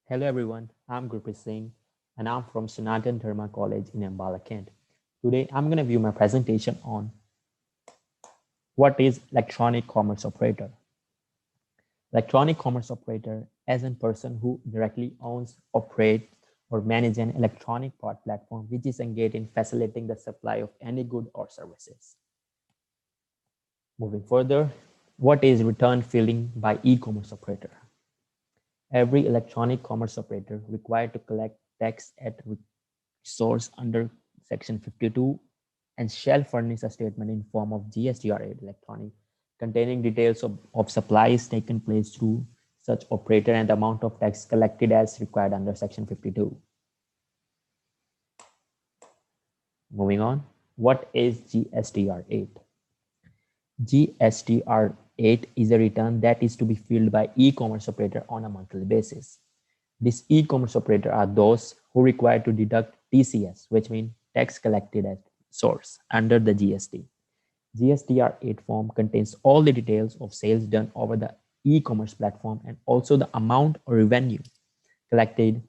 Hello everyone, I'm Gurpreet Singh and I'm from Sanatan Dharma College in Ambala, Kent. Today I'm going to view my presentation on what is electronic commerce operator. Electronic commerce operator is a person who directly owns, operates, or manages an electronic part platform which is engaged in facilitating the supply of any good or services. Moving further, what is return filling by e-commerce operator? Every electronic commerce operator required to collect tax at source under Section 52 and shall furnish a statement in form of GSTR8 electronic containing details of supplies taken place through such operator and the amount of tax collected as required under Section 52. Moving on, what is GSTR8? GSTR8 is a return that is to be filled by e-commerce operator on a monthly basis. These e-commerce operators are those who require to deduct TCS, which means tax collected at source under the GST. GSTR8 form contains all the details of sales done over the e-commerce platform and also the amount or revenue collected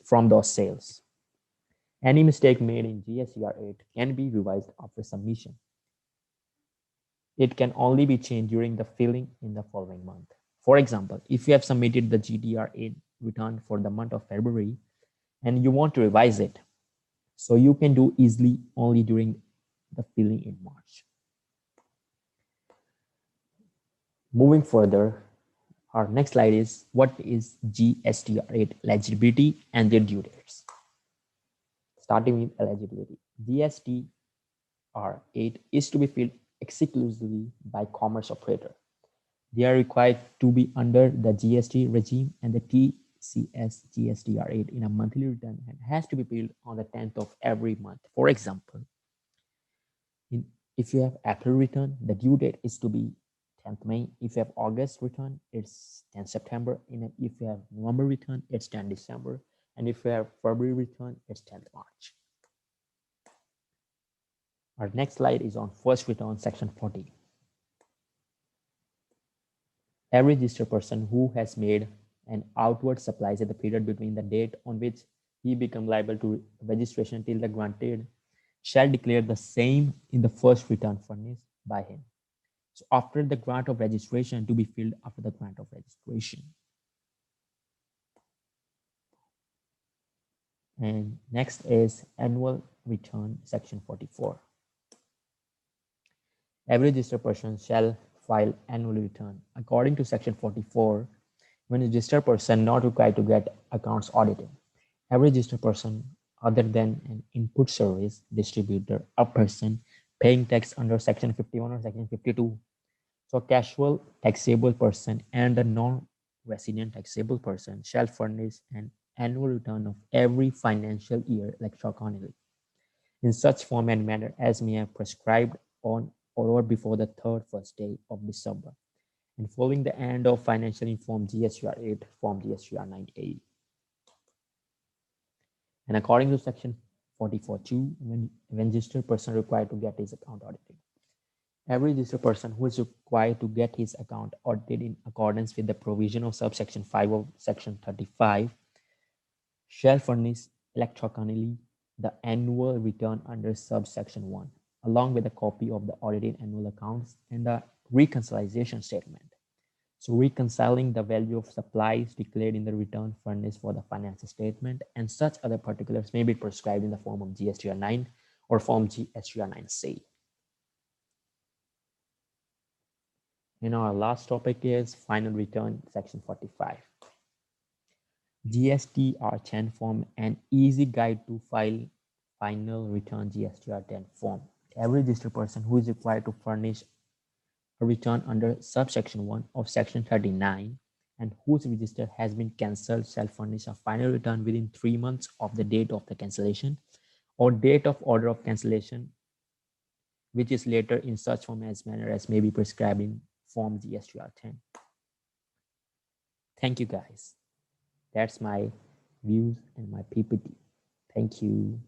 from those sales. Any mistake made in GSTR8 can be revised after submission. It can only be changed during the filling in the following month. For example, if you have submitted the GTR8 return for the month of February and you want to revise it, so you can do easily only during the filling in March. Moving further, our next slide is what is GSTR8 eligibility and their due dates. Starting with eligibility, GSTR8 is to be filled exclusively by commerce operator. They are required to be under the GST regime and the TCS GSTR8 in a monthly return and has to be billed on the 10th of every month. For example, if you have April return, the due date is to be 10th May. If you have August return, it's 10th September. And if you have November return, it's 10th December. And if you have February return, it's 10th March. Our next slide is on first return, section 40. Every registered person who has made an outward supplies at the period between the date on which he become liable to registration till the granted shall declare the same in the first return furnished by him. So after the grant of registration to be filled after the grant of registration. And next is annual return, section 44. Every registered person shall file annual return. According to section 44, when a registered person not required to get accounts audited, every registered person other than an input service distributor, a person paying tax under section 51 or section 52, so casual taxable person and the non-resident taxable person shall furnish an annual return of every financial year electronically in such form and manner as may have prescribed on or before the first day of December and following the end of financial in form GSTR8 form GSTR9A. And according to section 44.2, when registered person required to get his account audited. Every registered person who is required to get his account audited in accordance with the provision of subsection 5 of section 35 shall furnish electronically the annual return under subsection 1 along with a copy of the audited annual accounts and the reconciliation statement. So reconciling the value of supplies declared in the return furnished for the financial statement and such other particulars may be prescribed in the form of GSTR9 or form GSTR9C. And our last topic is final return, section 45. GSTR10 form an easy guide to file final return GSTR10 form. Every registered person who is required to furnish a return under subsection 1 of section 39 and whose register has been cancelled shall furnish a final return within 3 months of the date of the cancellation or date of order of cancellation, which is later in such form as manner as may be prescribed in form GSTR10. Thank you guys. That's my views and my PPT. Thank you.